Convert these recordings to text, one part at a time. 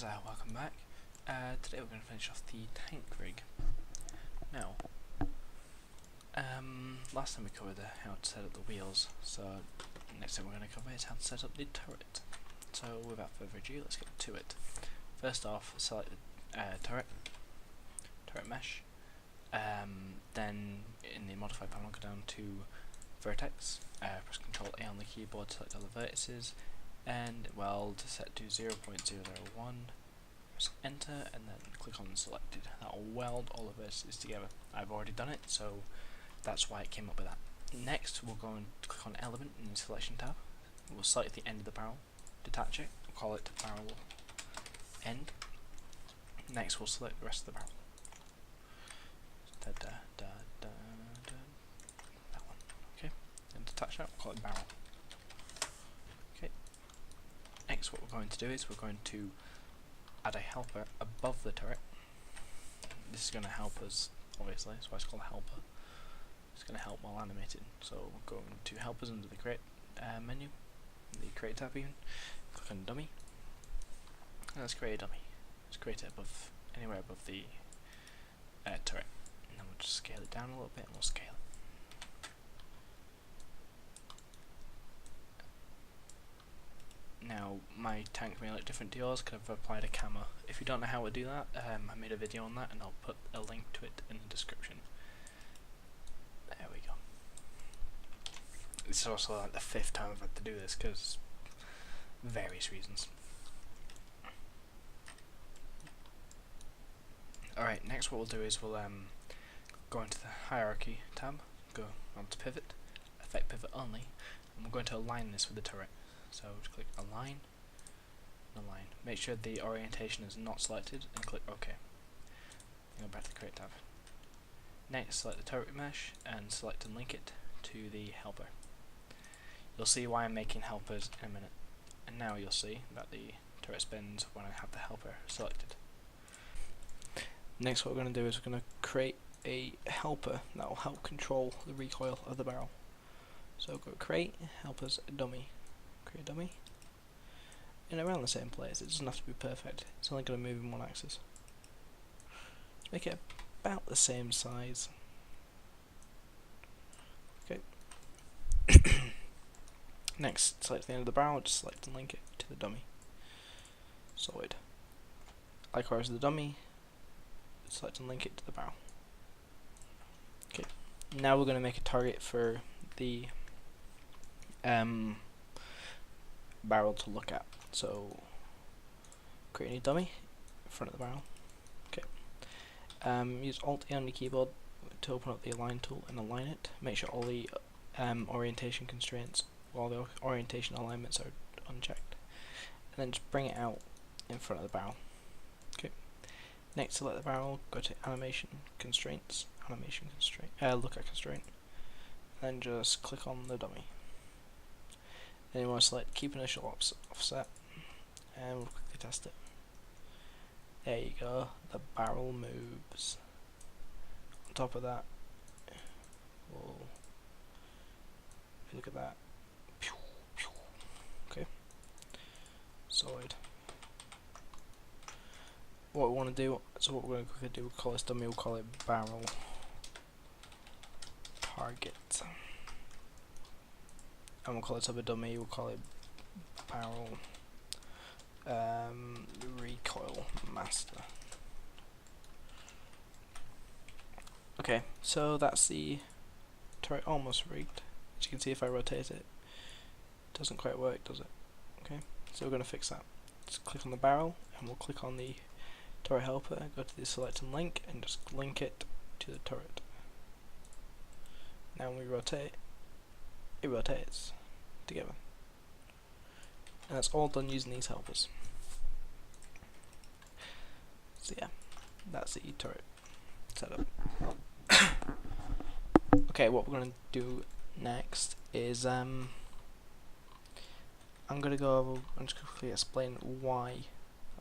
guys, welcome back. Today we're going to finish off the tank rig. Now, last time we covered how to set up the wheels, so next thing we're going to cover is how to set up the turret. So without further ado, let's get to it. First off, select the turret mesh, then in the modify panel go down to vertex, press Ctrl A on the keyboard to select all the vertices, and weld set to 0.001, press enter and then click on selected. That will weld all the vertices together. I've already done it, so that's why it came up with that. Next we'll go and click on element in the selection tab. We'll select the end of the barrel, detach it, we'll call it barrel end. Next we'll select the rest of the barrel. That one. Okay, and detach that, we'll call it barrel. Okay. Next what we're going to do is we're going to add a helper above the turret. This is going to help us, obviously, that's why it's called helper. It's going to help while animating. So we're going to helpers under the create menu, the create tab even, click on dummy, and let's create a dummy. Let's create it above, anywhere above the turret. And then we'll just scale it down a little bit and we'll scale it. Now, my tank may look different to yours because I've applied a camera. If you don't know how to do that, I made a video on that and I'll put a link to it in the description. There we go. It's also like the 5th time I've had to do this because various reasons. Alright, next what we'll do is we'll go into the hierarchy tab, go onto pivot, effect pivot only, and we're going to align this with the turret. So just click align, align. Make sure the orientation is not selected and click OK. Go back to the create tab. Next select the turret mesh and select and link it to the helper. You'll see why I'm making helpers in a minute. And now you'll see that the turret spins when I have the helper selected. Next what we're going to do is we're going to create a helper that will help control the recoil of the barrel. So go create helpers dummy. Create a dummy, and around the same place. It doesn't have to be perfect, it's only going to move in one axis. Make it about the same size. Okay. Next, select the end of the barrel, just select and link it to the dummy. Solid. Likewise the dummy, select and link it to the barrel. Okay. Now we're going to make a target for the barrel to look at. So create a new dummy in front of the barrel. Okay. Use Alt A on the keyboard to open up the align tool and align it. Make sure all the orientation constraints, all the orientation alignments are unchecked, and then just bring it out in front of the barrel. Okay. Next, select the barrel, go to animation constraints, look at constraint, and then just click on the dummy. Then you want to select keep initial offset, and we'll quickly test it. There you go, the barrel moves. On top of that, we'll, if you look at that, okay, solid. What we want to do, so what we're going to quickly do, we'll call this dummy, we'll call it barrel target. And we'll call it a dummy, we'll call it barrel recoil master. Okay, so that's the turret almost rigged. As you can see, if I rotate it, it doesn't quite work, does it? Okay, so we're going to fix that. Just click on the barrel and we'll click on the turret helper, go to the select and link and just link it to the turret. Now when we rotate, it rotates together. And that's all done using these helpers. So yeah, that's the turret setup. Okay, what we're going to do next is I'm going to go over and just quickly explain why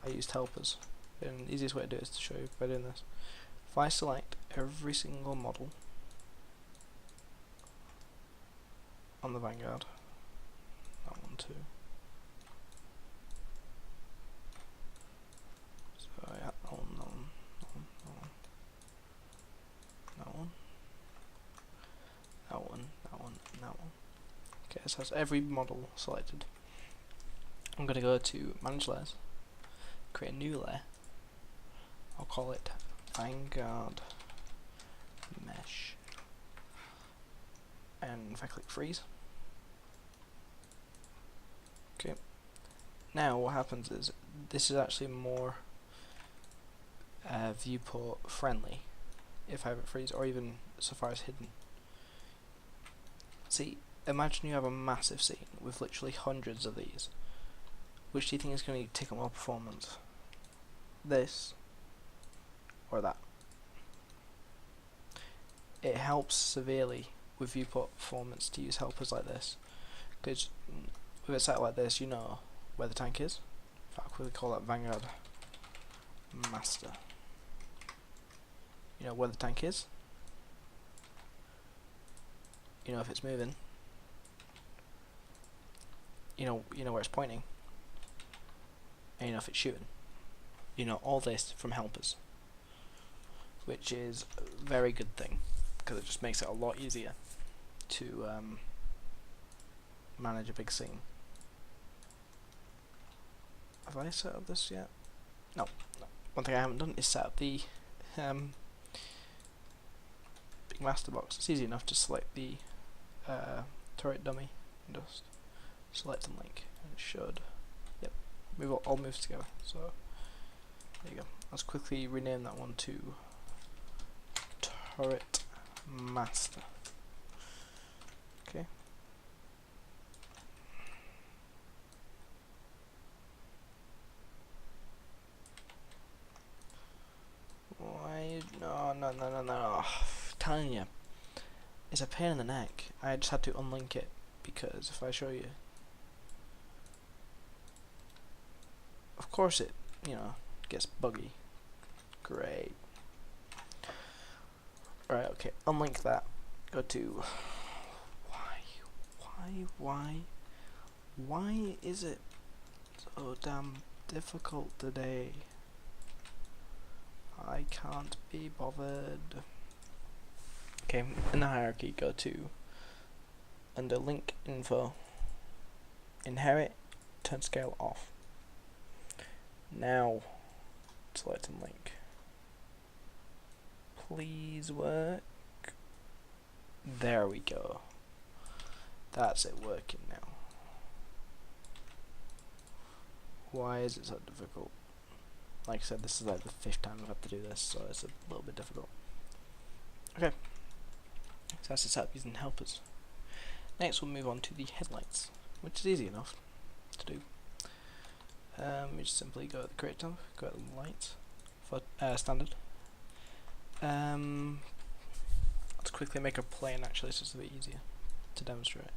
I used helpers. And the easiest way to do it is to show you by doing this. If I select every single model on the Vanguard, that one too, Okay, so that's every model selected. I'm going to go to Manage Layers, create a new layer. I'll call it Vanguard Mesh. And if I click Freeze, okay. Now what happens is this is actually more viewport friendly if I have it freeze, or even so far as hidden. See, imagine you have a massive scene with literally hundreds of these. Which do you think is going to take up more performance? This or that? It helps severely with viewport performance to use helpers like this, because with a set like this, you know where the tank is. In fact, we'll call that Vanguard Master. You know where the tank is. You know if it's moving. You know where it's pointing. And you know if it's shooting. You know all this from helpers, which is a very good thing, because it just makes it a lot easier to manage a big scene. Have I set up this yet? No. One thing I haven't done is set up the big master box. It's easy enough to select the turret dummy and just select and link, and it should. Yep, we've all moved together. So there you go. Let's quickly rename that one to Turret Master. Okay. Why? No. Telling you, it's a pain in the neck. I just had to unlink it, because if I show you, of course it, gets buggy. Great. Right, okay, unlink that. Go to, why is it so damn difficult today? I can't be bothered. Okay, in the hierarchy, go to under link info, inherit, turn scale off. Now select and link. Please work. There we go. That's it working now. Why is it so difficult? Like I said, this is like the 5th time I've had to do this, so it's a little bit difficult. Okay, so that's the setup using helpers. Next we'll move on to the headlights, which is easy enough to do. We just simply go to the create tab, go to the lights for standard. Let's quickly make a plane actually, so it's a bit easier to demonstrate.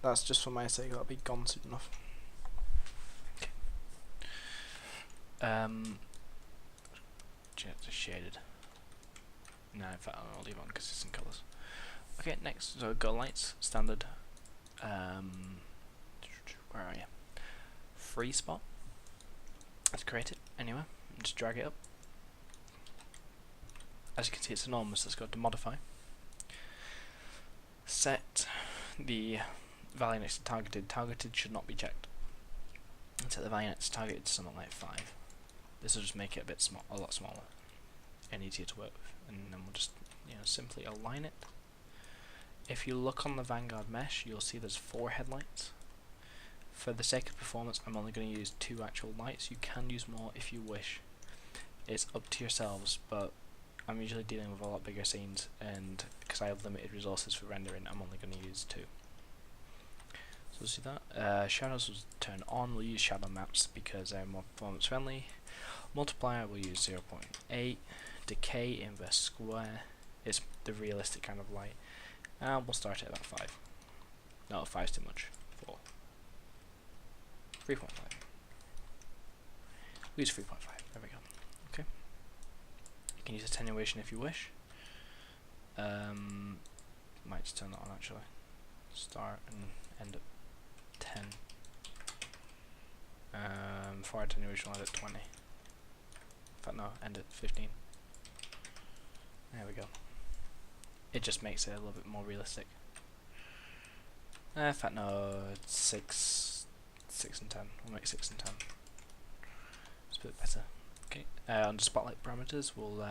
That's just for my sake, that'll be gone soon enough. Just shaded. No, in fact I'll leave it on because it's in colours. Okay, next, so go lights, standard. Where are you? Free spot. Let's create it anyway. Just drag it up. As you can see, it's enormous. Let's go to modify. Set the value next to targeted. Targeted should not be checked. And set the value next to targeted to something like 5. This will just make it a lot smaller and easier to work with. And then we'll just simply align it. If you look on the Vanguard mesh, you'll see there's 4 headlights. For the sake of performance, I'm only going to use 2 actual lights. You can use more if you wish. It's up to yourselves, but I'm usually dealing with a lot bigger scenes, and because I have limited resources for rendering, I'm only going to use 2. So we'll see that. Shadows will turn on. We'll use shadow maps because they're more performance friendly. Multiplier we'll use 0.8. Decay inverse square is the realistic kind of light. And we'll start at about 5. No, 5's too much. 4. 3.5. We use 3.5. There we go. Okay. You can use attenuation if you wish. Might just turn that on actually. Start and end at 10. For attenuation, I'll add at 20. In fact, no, end at 15. There we go. It just makes it a little bit more realistic. In fact, no, it's 6 and 10. We'll make 6 and 10. It's a bit better. Okay. Under spotlight parameters, we'll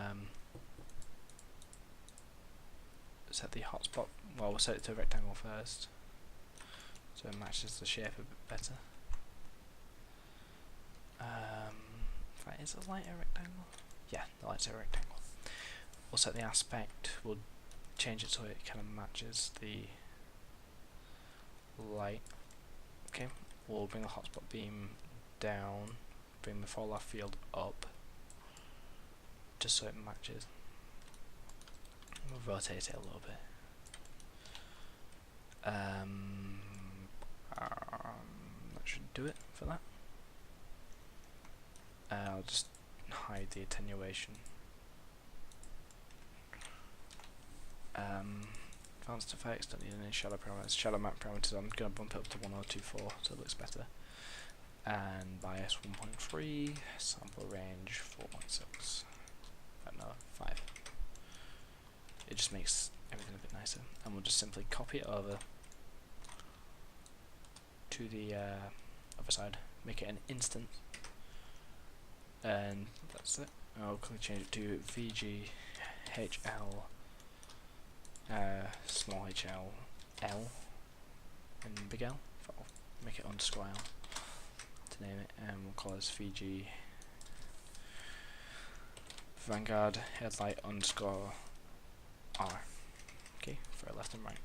set the hotspot. Well, we'll set it to a rectangle first, so it matches the shape a bit better. In fact, is the light a rectangle? Yeah, the light's a rectangle. We'll set the aspect. We'll change it so it kind of matches the light. Okay. We'll bring the hotspot beam down. Bring the fall off field up, just so it matches. We'll rotate it a little bit. That should do it for that. I'll just hide the attenuation. Advanced effects, don't need any shadow parameters. Shadow map parameters, I'm going to bump it up to 1024 so it looks better. And bias 1.3, sample range 4.6. No, 5. It just makes everything a bit nicer. And we'll just simply copy it over to the other side, make it an instance, and that's it. I'll quickly change it to VGHL small HL L and big L. I'll make it underscore L to name it, and we'll call this VG Vanguard headlight underscore R. Okay, for left and right.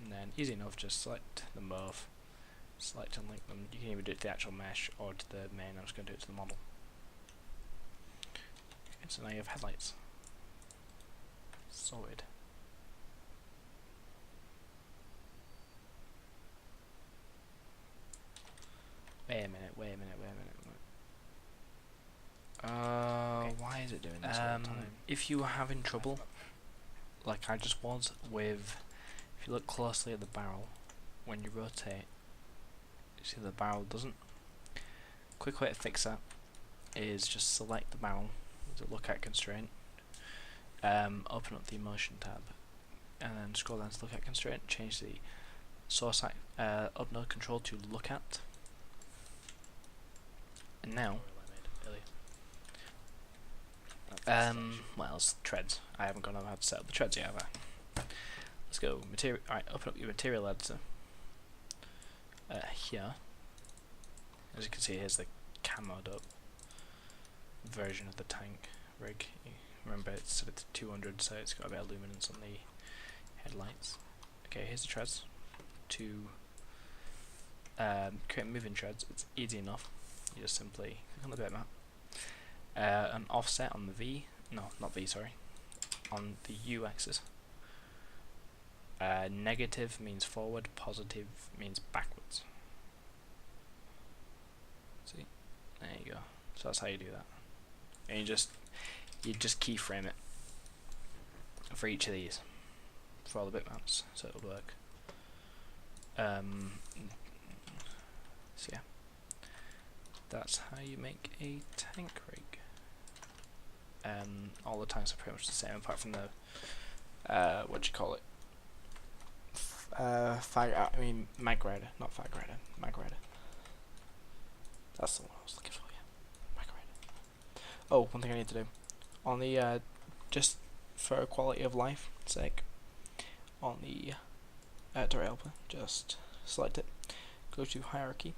And then easy enough, just select the move, select and link them. You can either do it to the actual mesh or to the main. I'm just going to do it to the model. Okay, so now you have headlights. Solid. Wait a minute. Okay. Why is it doing this all the time? If you were having trouble, like I just was, with, if you look closely at the barrel, when you rotate, you see the barrel doesn't. Quick way to fix that is just select the barrel with the look at constraint, open up the motion tab, and then scroll down to look at constraint, change the source up node control to look at, and now well, it's treads. I haven't got how to set up the treads yet, have I? Let's go material. Alright, open up your material editor. Here, as you can see, here's the camoed up version of the tank rig. Remember, it's set it to 200, so it's got a bit of luminance on the headlights. Okay, here's the treads. To create moving treads, it's easy enough. You just simply click on the bitmap. An offset on the V, no, not V, sorry, on the U axis. Negative means forward, positive means backwards. See, there you go. So that's how you do that. And you just keyframe it for each of these, for all the bitmaps, so it'll work. So yeah, that's how you make a tank rig. All the tanks are pretty much the same, apart from the what do you call it? Mag Rider, not Fag Rider, Mag Rider. That's the one I was looking for. Yeah, Mag Rider. Oh, one thing I need to do on the just for quality of life sake, on the direct helper, just select it, go to hierarchy,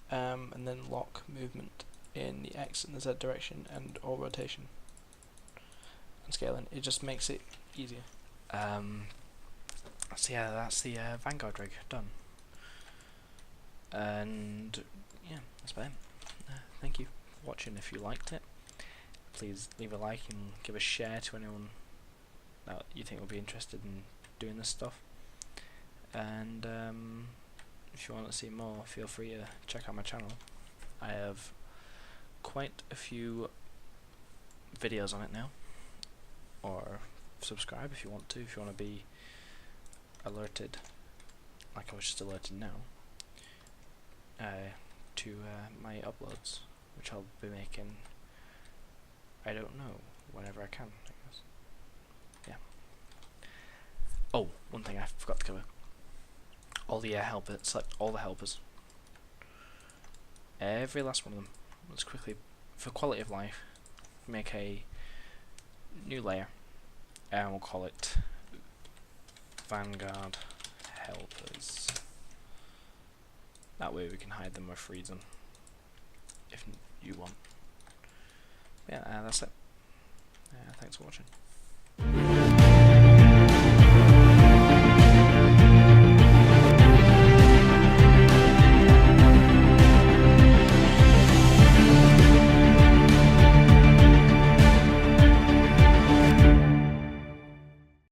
and then lock movement in the X and the Z direction and or rotation and scaling. It just makes it easier. So yeah, that's the Vanguard rig done. And yeah, that's about it. Thank you for watching. If you liked it, please leave a like and give a share to anyone that you think will be interested in doing this stuff. And if you want to see more, feel free to check out my channel. I have quite a few videos on it now, or subscribe if you want to, if you want to be alerted, like I was just alerted now, to my uploads, which I'll be making, I don't know, whenever I can, I guess. Yeah. Oh, one thing I forgot to cover. all the helpers. Select all the helpers. Every last one of them. Let's quickly, for quality of life, make a new layer, and we'll call it Vanguard Helpers. That way we can hide them or freeze them if you want. Yeah, that's it. Thanks for watching.